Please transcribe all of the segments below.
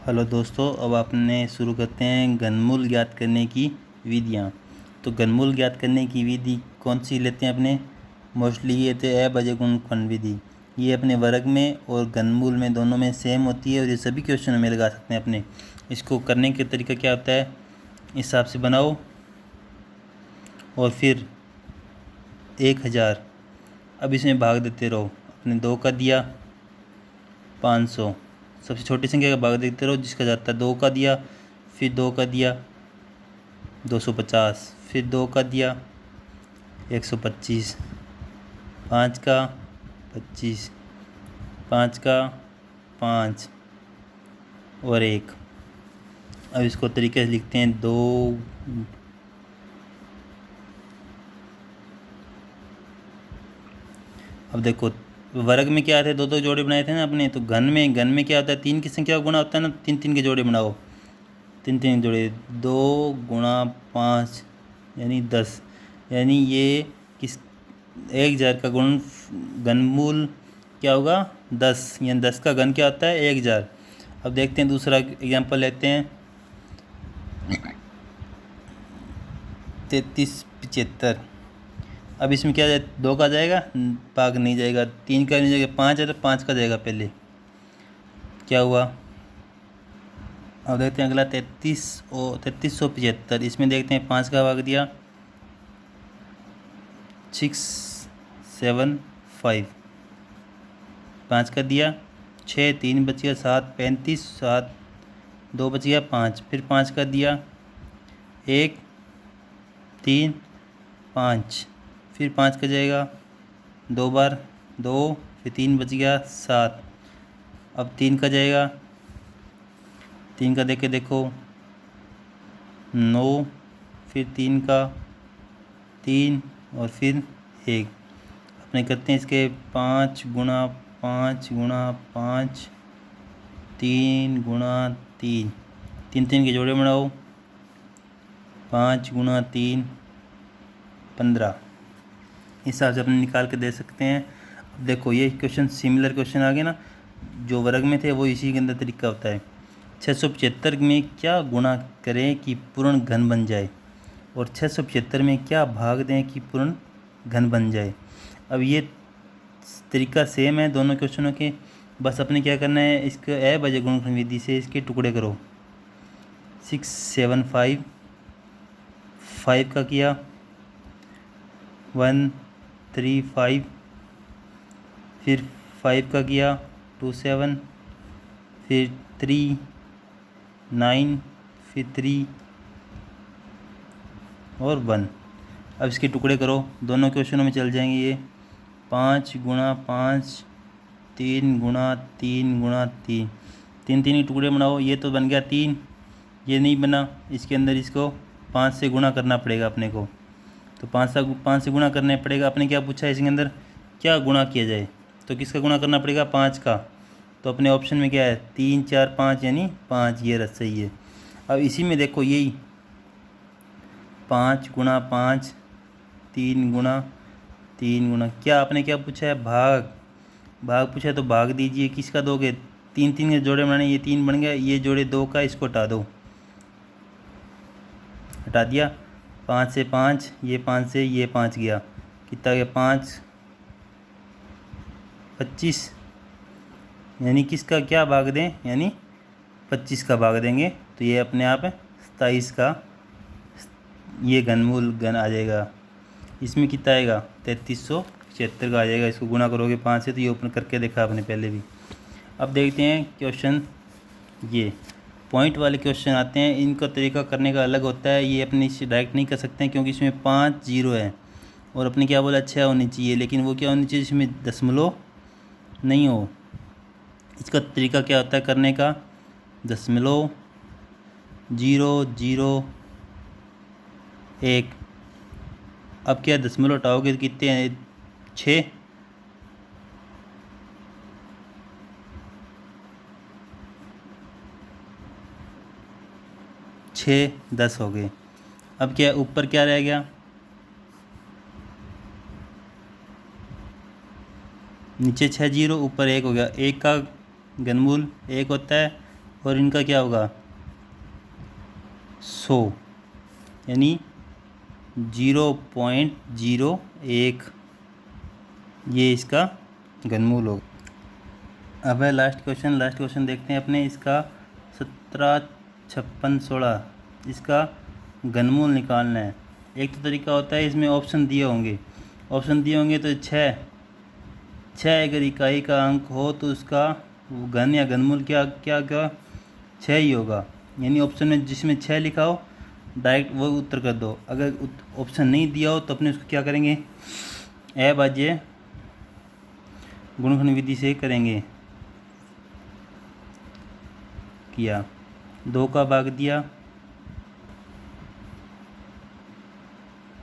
Hello दोस्तों, अब आपने शुरू करते हैं घनमूल ज्ञात करने की विधियाँ। तो घनमूल ज्ञात करने की विधि कौन सी लेते हैं अपने? मोस्टली ये तो अभाज्य गुणनफल विधि। ये अपने वर्ग में और घनमूल में दोनों में सेम होती है और ये सभी क्वेश्चनों में लगा सकते हैं अपने। इसको करने का तरीका क्या होता है, इस हिसाब से बनाओ और फिर 1000। अब इसमें भाग देते रहो। अपने 2 का दिया 500, सबसे छोटी संख्या का भाग देते रहो जिसका जाता है। 2 का दिया, फिर 2 का दिया 250, फिर 2 का दिया 125, 5 का 25, 5 का 5 और 1। अब इसको तरीके से लिखते हैं 2। अब देखो वर्ग में क्या थे, 2 जोड़े बनाए थे ना अपने। तो घन में क्या होता है, 3 की संख्या का गुणा होता है ना। 3 के जोड़े बनाओ, 3 जोड़े 2 गुणा 5 यानी 10। यानी ये किस 1000 का घनमूल क्या होगा 10, यानी 10 का घन क्या होता है 1000। अब देखते हैं दूसरा एग्जांपल लेते हैं 3375। अब इसमें क्या 2 का जाएगा, भाग नहीं जाएगा। 3 का नहीं जाएगा, 5 है तो 5 का जाएगा पहले। क्या हुआ, अब देखते हैं अगला 3375। इसमें देखते हैं 5 का भाग दिया 675, 5 का दिया 6, 3 बच गया 7, 35, 7 2 बच गया 5, फिर 5 का दिया 1 3 5, फिर 5 का जाएगा 2 बार 2, फिर 3 बच गया 7। अब 3 का जाएगा, 3 का देख के देखो 9, फिर 3 का 3 और फिर 1। अपने करते हैं इसके 5 गुणा 5 गुणा 5, 3 गुणा 3, 3 के जोड़े बनाओ। 5 गुणा 3 15। इस हिसाब से अपने निकाल के दे सकते हैं। अब देखो ये क्वेश्चन सिमिलर क्वेश्चन आ गए ना, जो वर्ग में थे वो इसी के अंदर तरीका होता है। 675 में क्या गुणा करें कि पूर्ण घन बन जाए, और 675 में क्या भाग दें कि पूर्ण घन बन जाए। अब ये तरीका सेम है दोनों क्वेश्चनों के, बस अपने क्या करना है, इसके अभाज्य गुणनफल विधि से इसके टुकड़े करो। 675, 5 का किया 135, फिर 5 का किया 27, फिर 3 9, फिर 3 और 1। अब इसके टुकड़े करो, दोनों क्वेश्चनों में चल जाएंगे ये। 5 गुणा 5, 3 गुणा 3 गुणा 3, 3 के टुकड़े बनाओ। ये तो बन गया 3, ये नहीं बना, इसके अंदर इसको 5 से गुणा करना पड़ेगा अपने को। तो 5 से गुणा करना पड़ेगा। अपने क्या पूछा है इसके अंदर, क्या गुणा किया जाए, तो किसका गुणा करना पड़ेगा 5 का। तो अपने ऑप्शन में क्या है 3 4 5 यानी 5, ये रस सही है। अब इसी में देखो यही 5 गुणा 5, 3 गुणा 3 गुणा, क्या आपने क्या पूछा है भाग पूछा है। तो भाग दीजिए, किसका दोगे, 3 के जोड़े बनाने, ये 3 बन गया, ये जोड़े 2 का, इसको हटा दो, हटा दिया। 5 से 5, ये 5 से ये 5 गया, कितना गया 5 25, यानी किसका क्या भाग दें, यानी 25 का भाग देंगे। तो ये अपने आप 27 का ये घनमूल घन आ जाएगा। इसमें कितना आएगा 3375 का आ जाएगा। इसको गुणा करोगे 5 से, तो ये ओपन करके देखा आपने पहले भी। अब देखते हैं क्वेश्चन, ये पॉइंट वाले क्वेश्चन आते हैं। इनका तरीका करने का अलग होता है, ये अपने इससे डायरेक्ट नहीं कर सकते हैं क्योंकि इसमें 5 जीरो है और अपने क्या बोला 6 होनी चाहिए, लेकिन वो क्या होनी चाहिए इसमें दशमलव नहीं हो। इसका तरीका क्या होता है करने का, 0.001। अब क्या दशमलव हटाओगे तो कितने हैं 6, 6 10 हो गए। अब क्या ऊपर क्या रह गया, नीचे 6 जीरो, ऊपर 1 हो गया। 1 का घनमूल 1 होता है, और इनका क्या होगा 100, यानी 0.01, ये इसका घनमूल होगा। अब है लास्ट क्वेश्चन देखते हैं अपने। इसका 17, 56, 16 इसका घनमूल निकालना है। एक तो तरीका होता है, इसमें ऑप्शन दिए होंगे तो 6 अगर इकाई का अंक हो तो उसका घन या घनमूल क्या 6 ही होगा। यानी ऑप्शन में जिसमें 6 लिखा हो डायरेक्ट वो उत्तर कर दो। अगर ऑप्शन नहीं दिया हो तो अपने उसको क्या करेंगे, अभाज्य गुणनखंड विधि से करेंगे। किया 2 का भाग दिया,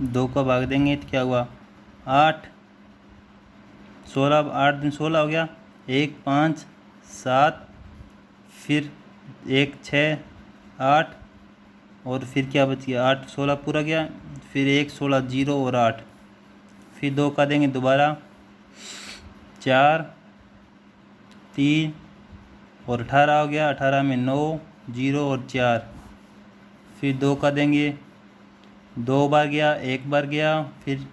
2 का भाग देंगे तो क्या हुआ 8, 16, 8 दिन 16 हो गया, 1 5 7, फिर 1 6 8, और फिर क्या बच गया 8, 16 पूरा गया, फिर 1 16 0 और 8, फिर 2 का देंगे दोबारा 4 3 और 18 हो गया, 18 में 9 0 और 4, फिर 2 का देंगे 2 बार गया, 1 बार गया, फिर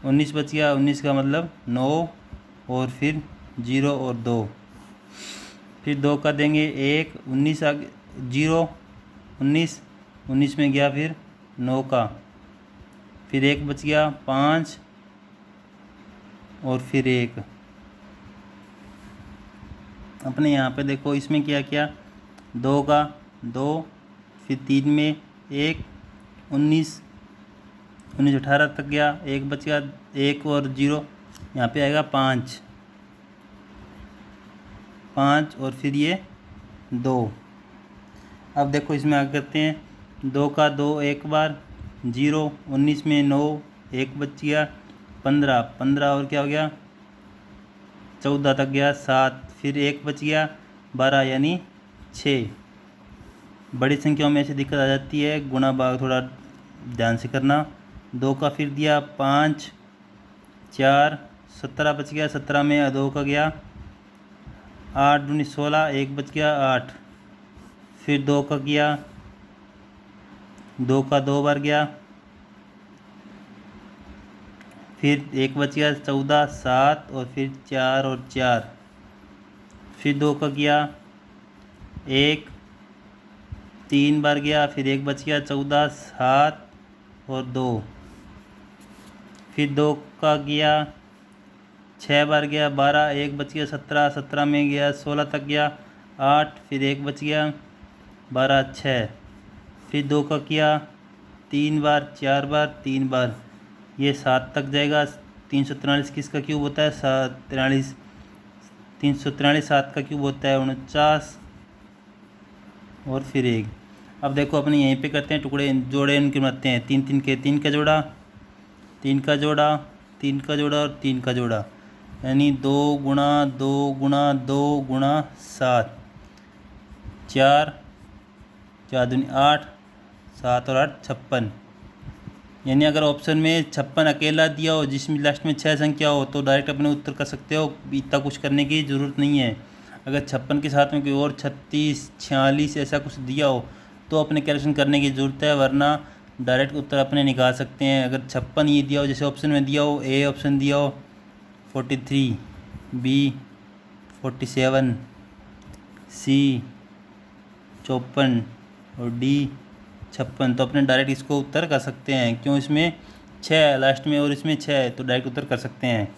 19 बच गया, 19 का मतलब 9 और फिर 0 और 2, फिर 2 का देंगे 1 19 0 19 में गया, फिर 9 का, फिर 1 बच गया 5 और फिर 1। अपने यहाँ पे देखो इसमें क्या किया, 2 का 2, फिर 3 में 1 19 18 तक गया, 1 बच गया 1 और 0, यहाँ पे आएगा 5 और फिर ये 2। अब देखो इसमें आगे करते हैं, 2 का 2 एक बार 0, 19 में 9 1 बच गया 15 और क्या हो गया 14 तक गया 7, फिर 1 बच गया 12 यानी 6। बड़ी संख्याओं में ऐसी दिक्कत आ जाती है, गुणा भाग थोड़ा ध्यान से करना। 2 का फिर दिया 5 4 17 बच गया, 17 में 2 का गया 8 दूनी 16, 1 बच गया 8, फिर 2 का किया, 2 का 2 बार गया, फिर 1 बच गया 14 7 और फिर 4 और 4, फिर 2 का किया 1 3 बार गया, फिर 1 बच गया 14 7 और 2, फिर 2 का गया 6 बार गया 12, 1 बच गया 17, 17 में गया 16 तक गया 8, फिर 1 बच गया 12 6, फिर 2 का किया 3 बार 4 बार 3 बार, ये 7 तक जाएगा। 343 किसका क्यूब होता है 43, 343 7 का क्यूब होता है 49 और फिर 1। अब देखो अपने यहीं पे करते हैं टुकड़े, जोड़े इनके बनाते हैं 3 3 के, 3 का जोड़ा 3 का जोड़ा 3 का जोड़ा और 3 का जोड़ा, यानी 2 गुणा 2 गुणा 2 गुणा 7, 4 4 दूनी 8, 7 और 8 56। यानी अगर ऑप्शन में 56 अकेला दिया हो जिसमें लास्ट में 6 संख्या हो तो डायरेक्ट अपने उत्तर कर सकते हो, इतना कुछ करने की ज़रूरत नहीं है। अगर 56 के साथ में कोई और 36 46 ऐसा कुछ दिया हो तो अपने कैलकुलेशन करने की ज़रूरत है, वरना डायरेक्ट उत्तर अपने निकाल सकते हैं। अगर 56 ये दिया हो जैसे ऑप्शन में दिया हो, ए ऑप्शन दिया हो 43, बी 47, सी 54 और डी 56, तो अपने डायरेक्ट इसको उत्तर कर सकते हैं। क्यों, इसमें 6 लास्ट में और इसमें 6 है तो डायरेक्ट उत्तर कर सकते हैं। इस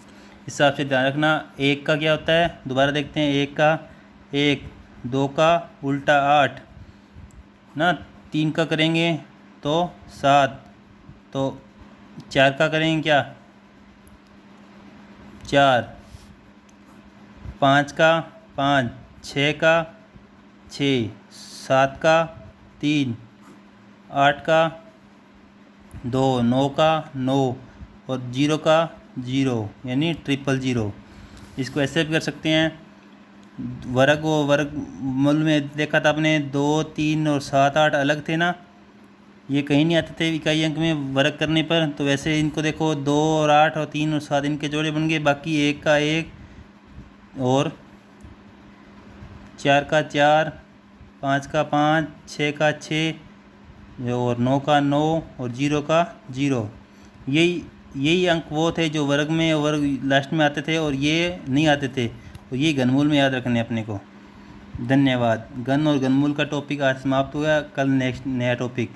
हिसाब से ध्यान रखना। 1 का क्या होता है, दोबारा देखते हैं। 1 का 1, 2 का उल्टा 8 ना, 3 का करेंगे तो 7, तो 4 का करेंगे क्या 4, 5 का 5, 6 का 6, 7 का 3, 8 का 2, 9 का 9 और 0 का 0 यानी 000। इसको ऐसे भी कर सकते हैं, वर्ग व वर्गमूल में देखा था आपने 2 3 और 7 8 अलग थे ना, ये कहीं नहीं आते थे इकाई अंक में वर्ग करने पर। तो वैसे इनको देखो 2 और 8 और 3 और 7 इनके जोड़े बन गए, बाकी 1 का 1 और 4 का 4, 5 का 5, 6 का 6 और 9 का 9 और 0 का 0। यही अंक वो थे जो वर्ग में वर्ग लास्ट में आते थे और ये नहीं आते थे, और ये घनमूल में याद रखने अपने को। धन्यवाद। घन और घनमूल का टॉपिक आज समाप्त हुआ। कल नेक्स्ट नया टॉपिक।